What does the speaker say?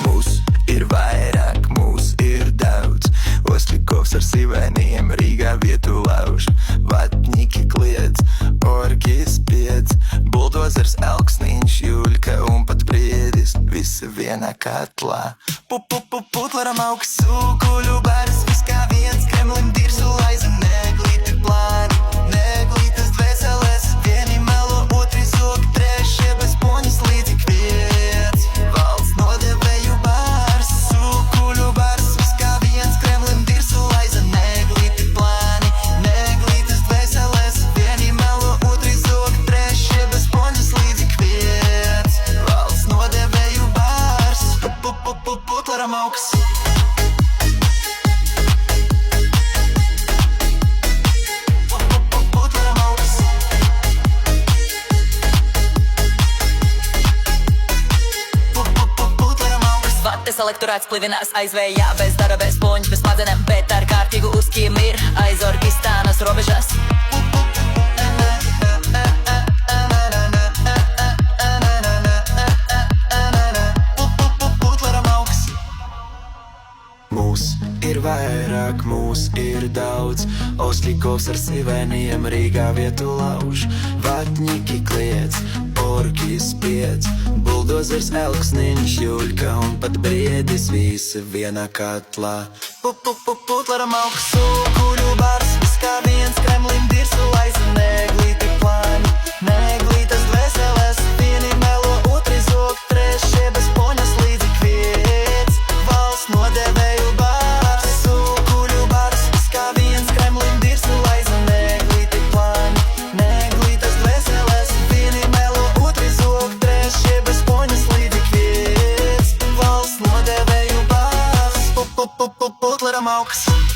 Mūs ir vairāk, mūs ir daudz. Oslikovs ar sivainiem Rīgā vietu lauž. Vatņiki kliedz, orgis piedz, buldozers, elksniņš, Juļka un pat Briedis. Visi vienā katlā. Putleram augsts, sūkuļu bars, viss kā viens, Kremlim dirzu laiza, neglīti plāni, neglītas dvēseles. Vieni melo, otri zog, trešie bez poņas līdzi kviets. Valsts nodevēju bars, sūkuļu bars, viss kā viens, Kremlim dirzu laiza, neglīti plāni, neglītas dvēseles. Vieni melo, otri zog, trešie bez poņas līdzi kviets. Valsts nodevēju bars, putleram augsts. Elektorāts plivinās aizvējā, bez dara, bez poņas, bez smadzenēm, bet ar kārtīgu uzkiem ir aiz Orkistānas robežas. Mūs ir vairāk, mūs ir daudz. Oslikovs ar sivainiem Rīgā vietu lauž. Vatņiki kliedz, orgis piedz, buldozers, elksniņš, Juļka un pat Briedis. Visi vienā katlā. Putleram augsts, sūkuļu bars, viss kā viens, Kremlim dirzu laiza, neglīti plāni, neglītas dvēseles. Vieni melo, otri zog, trešie bez poņas līdzi kviets. Valsts nodevēju bars, sūkuļu bars, viss kā viens, Kremlim dirzu laiza, neglīti plāni, neglītas dvēseles. Vieni melo, otri zog, trešie bez poņas līdzi kviets. Valsts nodevēju bars, putleram augsts.